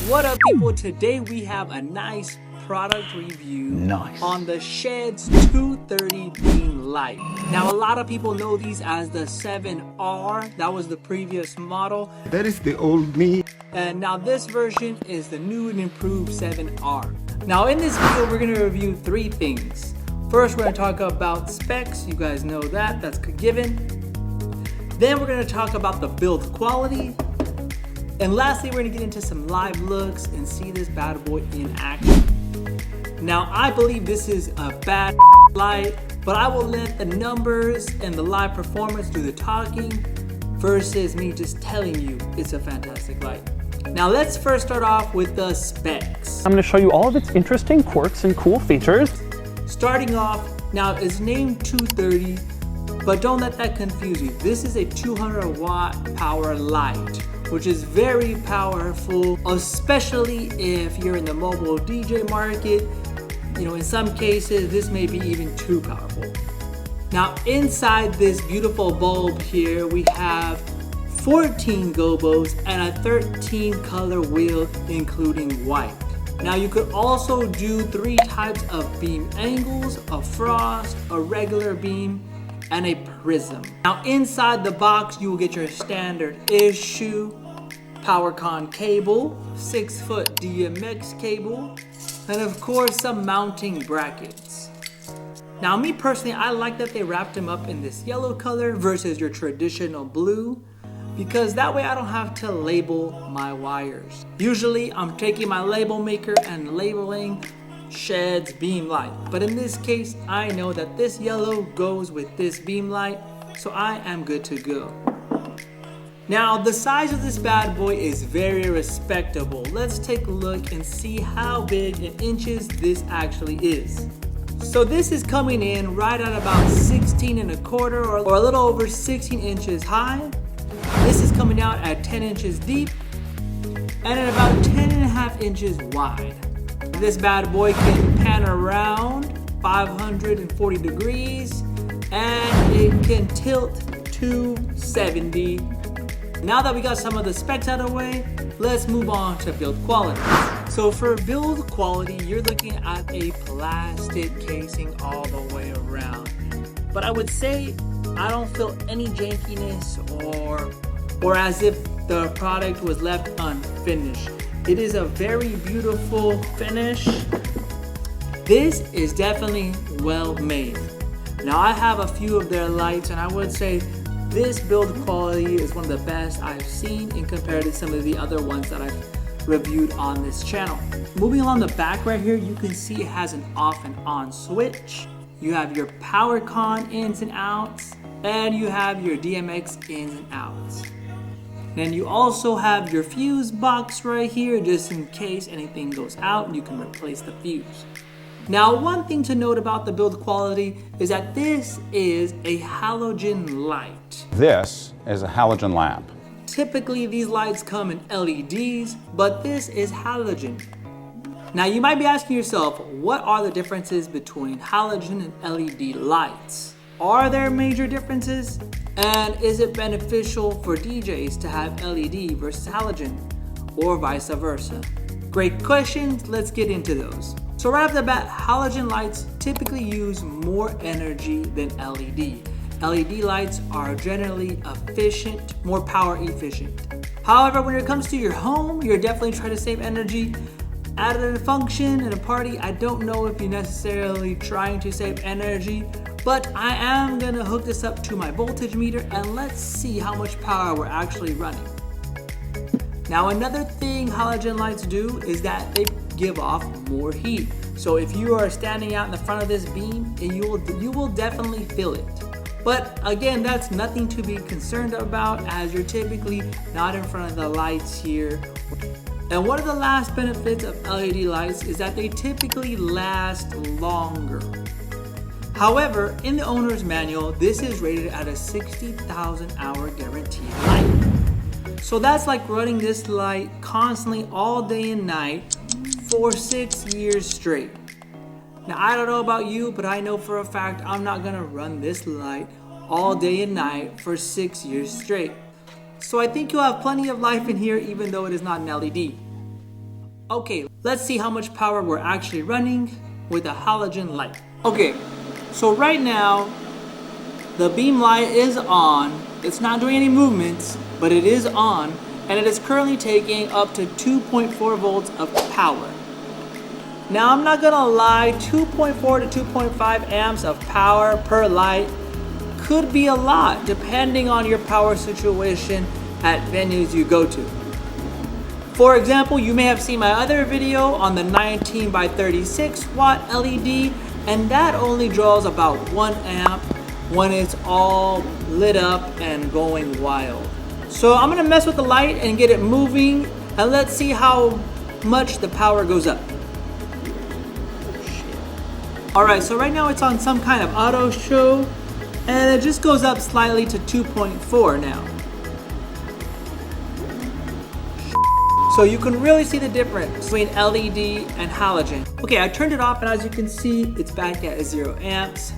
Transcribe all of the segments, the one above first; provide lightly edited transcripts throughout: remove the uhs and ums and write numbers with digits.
What up, people? Today we have a nice product review on the SHEHDS 230 Beam Light. Now, a lot of people know these as the 7R. That was the previous model. That is the old me. And now this version is the new and improved 7R. Now, in this video, we're going to review three things. First, we're going to talk about specs. You guys know that. That's a given. Then we're going to talk about the build quality. And lastly, we're going to get into some live looks and see this bad boy in action. Now, I believe this is a bad light, but I will let the numbers and the live performance do the talking versus me just telling you it's a fantastic light. Now, let's first start off with the specs. I'm going to show you all of its interesting quirks and cool features. Starting off, now it's named 230, but don't let that confuse you. This is a 200 watt power light, which is very powerful, especially if you're in the mobile DJ market. You know, in some cases, this may be even too powerful. Now, inside this beautiful bulb here, we have 14 gobos and a 13 color wheel, including white. Now, you could also do 3 types of beam angles: a frost, a regular beam, and a prism. Now, inside the box, you will get your standard issue PowerCon cable, 6-foot DMX cable, and of course some mounting brackets. Now, me personally, I like that they wrapped them up in this yellow color versus your traditional blue, because that way I don't have to label my wires. Usually I'm taking my label maker and labeling SHEHDS Beam Light, but in this case I know that this yellow goes with this beam light, so I am good to go. Now, the size of this bad boy is very respectable. Let's take a look and see how big in inches this actually is. So this is coming in right at about 16 and a quarter, or a little over 16 inches high. This is coming out at 10 inches deep and at about 10 and a half inches wide. This bad boy can pan around 540 degrees and it can tilt to 70. Now that we got some of the specs out of the way, let's move on to build quality. So for build quality, you're looking at a plastic casing all the way around. But I would say I don't feel any jankiness or as if the product was left unfinished. It is a very beautiful finish. This is definitely well made. Now, I have a few of their lights and I would say this build quality is one of the best I've seen in compared to some of the other ones that I've reviewed on this channel. Moving along the back right here, you can see it has an off and on switch. You have your PowerCon ins and outs, and you have your DMX ins and outs. Then you also have your fuse box right here, just in case anything goes out and you can replace the fuse. Now, one thing to note about the build quality is that this is a halogen light. This is a halogen lamp. Typically, these lights come in LEDs, but this is halogen. Now, you might be asking yourself, what are the differences between halogen and LED lights? Are there major differences? And is it beneficial for DJs to have LED versus halogen, or vice versa? Great questions, let's get into those. So right off the bat, halogen lights typically use more energy than LED. LED lights are generally efficient, more power efficient. However, when it comes to your home, you're definitely trying to save energy. At a function and a party, I don't know if you're necessarily trying to save energy, but I am gonna hook this up to my voltage meter and let's see how much power we're actually running. Now, another thing halogen lights do is that they give off more heat. So if you are standing out in the front of this beam, you will definitely feel it. But again, that's nothing to be concerned about, as you're typically not in front of the lights here. And one of the last benefits of LED lights is that they typically last longer. However, in the owner's manual, this is rated at a 60,000 hour guaranteed light. So that's like running this light constantly all day and night for 6 years straight. Now, I don't know about you, but I know for a fact I'm not gonna run this light all day and night for 6 years straight. So I think you'll have plenty of life in here even though it is not an LED. Okay, let's see how much power we're actually running with a halogen light. Okay, so right now, the beam light is on. It's not doing any movements, but it is on, and it is currently taking up to 2.4 volts of power. Now, I'm not gonna lie, 2.4 to 2.5 amps of power per light could be a lot, depending on your power situation at venues you go to. For example, you may have seen my other video on the 19 by 36 watt LED, and that only draws about 1 amp when it's all lit up and going wild. So I'm gonna mess with the light and get it moving, and let's see how much the power goes up. Alright, so right now it's on some kind of auto show, and it just goes up slightly to 2.4 now. So you can really see the difference between LED and halogen. Okay, I turned it off, and as you can see, it's back at 0 amps.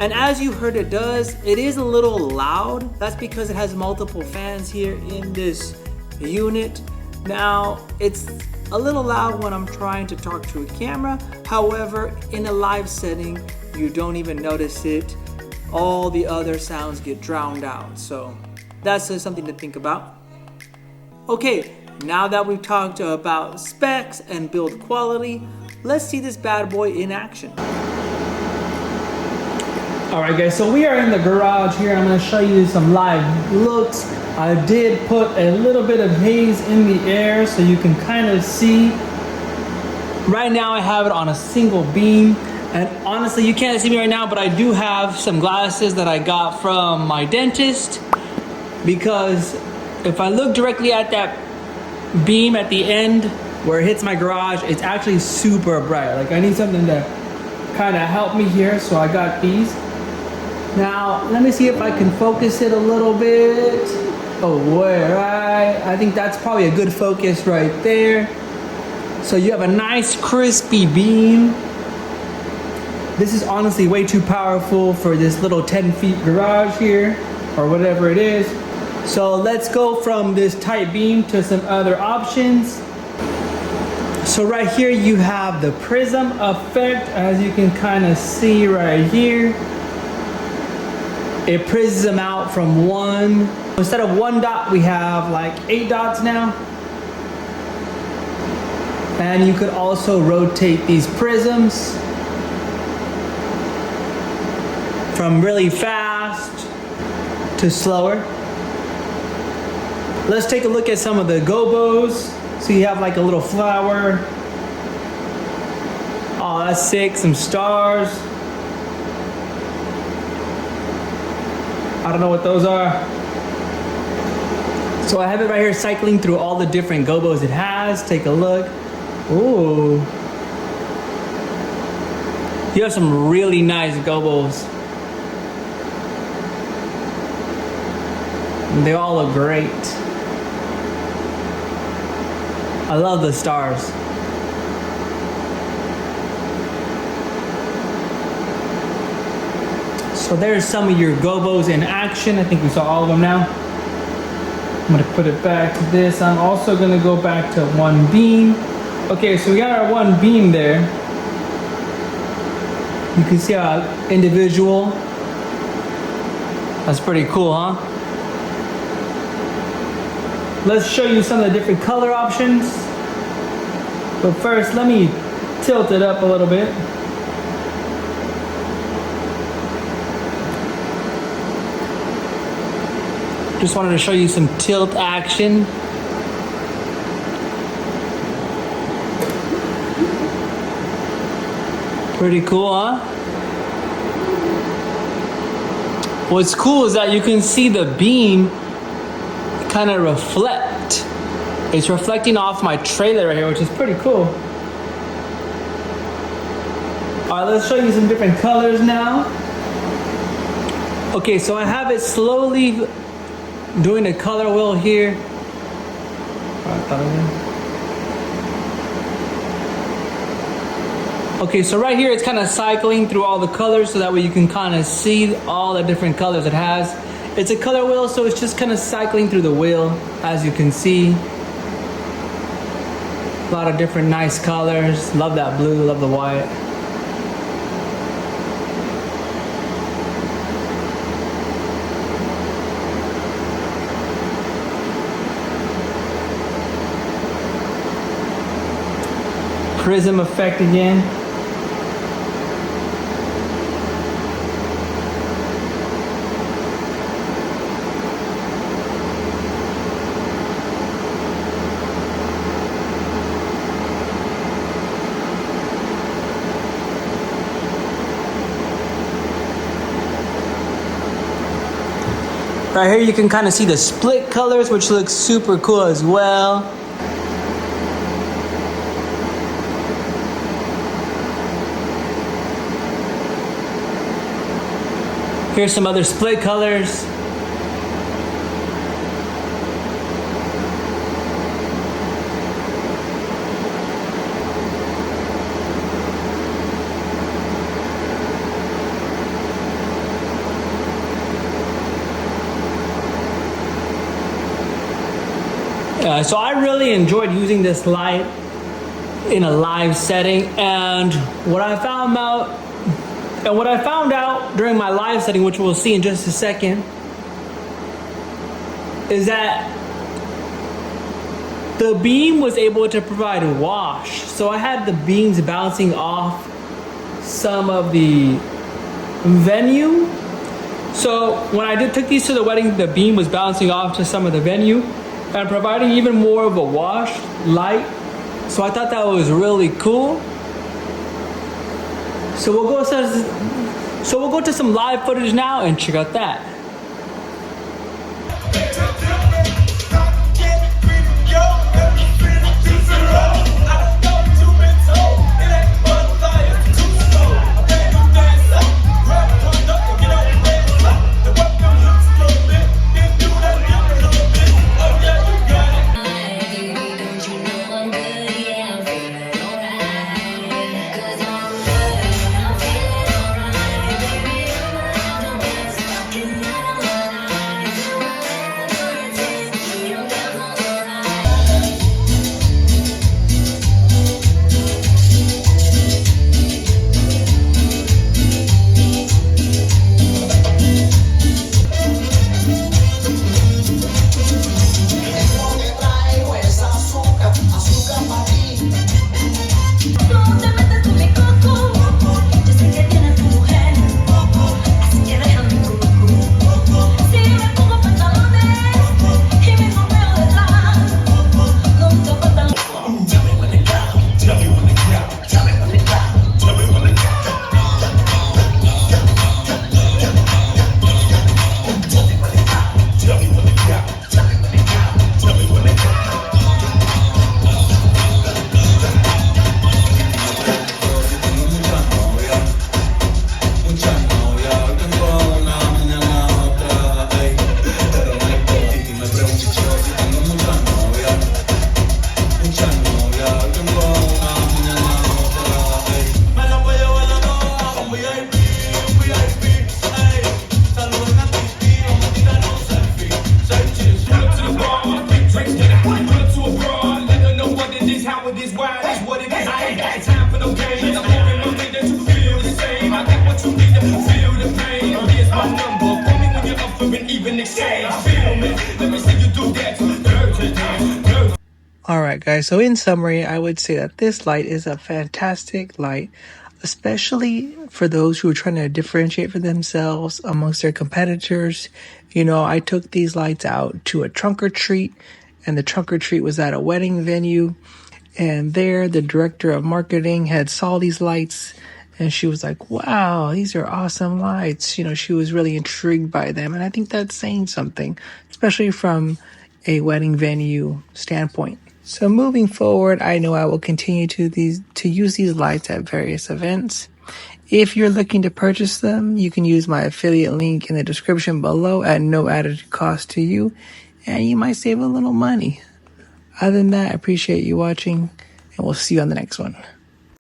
And as you heard it is a little loud. That's because it has multiple fans here in this unit. Now, it's a little loud when I'm trying to talk to a camera. However, in a live setting, you don't even notice it. All the other sounds get drowned out. So that's just something to think about. Okay, now that we've talked about specs and build quality, let's see this bad boy in action. Alright guys, so we are in the garage here. I'm going to show you some live looks. I did put a little bit of haze in the air so you can kind of see. Right now I have it on a single beam, and honestly you can't see me right now, but I do have some glasses that I got from my dentist, because if I look directly at that beam at the end where it hits my garage, it's actually super bright. Like, I need something to kind of help me here, so I got these. Now, let me see if I can focus it a little bit. Oh, where? I think that's probably a good focus right there. So you have a nice crispy beam. This is honestly way too powerful for this little 10 feet garage here, or whatever it is. So let's go from this tight beam to some other options. So right here you have the prism effect, as you can kind of see right here. It prisms them out from one. Instead of 1 dot, we have like 8 dots now. And you could also rotate these prisms from really fast to slower. Let's take a look at some of the gobos. So you have like a little flower. Oh, that's sick, some stars. I don't know what those are. So I have it right here cycling through all the different gobos it has. Take a look. Ooh. You have some really nice gobos. They all look great. I love the stars. So there's some of your gobos in action. I think we saw all of them now. I'm gonna put it back to this. I'm also gonna go back to one beam. Okay, so we got our one beam there. You can see our individual. That's pretty cool, huh? Let's show you some of the different color options. But first, let me tilt it up a little bit. Just wanted to show you some tilt action. Pretty cool, huh? What's cool is that you can see the beam kind of reflect. It's reflecting off my trailer right here, which is pretty cool. All right, let's show you some different colors now. Okay, so I have it slowly doing a color wheel here. Okay, so right here it's kind of cycling through all the colors so that way you can kind of see all the different colors it has. It's a color wheel, so it's just kind of cycling through the wheel, as you can see. lot of different nice colors. Love that blue, love the white. Prism effect again. Right here you can kind of see the split colors, which looks super cool as well. Here's some other split colors. So I really enjoyed using this light in a live setting, and what I found out during my live setting, which we'll see in just a second, is that the beam was able to provide a wash. So I had the beams bouncing off some of the venue. So when I took these to the wedding, the beam was bouncing off to some of the venue and providing even more of a wash light. So I thought that was really cool. So we'll go to some live footage now and check out that. Alright guys, so in summary, I would say that this light is a fantastic light, especially for those who are trying to differentiate for themselves amongst their competitors. You know, I took these lights out to a trunk or treat, and the trunk or treat was at a wedding venue, and there the director of marketing had saw these lights, and she was like, wow, these are awesome lights. You know, she was really intrigued by them, and I think that's saying something, especially from a wedding venue standpoint. So moving forward, I know I will continue to use these lights at various events. If you're looking to purchase them, you can use my affiliate link in the description below at no added cost to you, and you might save a little money. Other than that, I appreciate you watching, and we'll see you on the next one.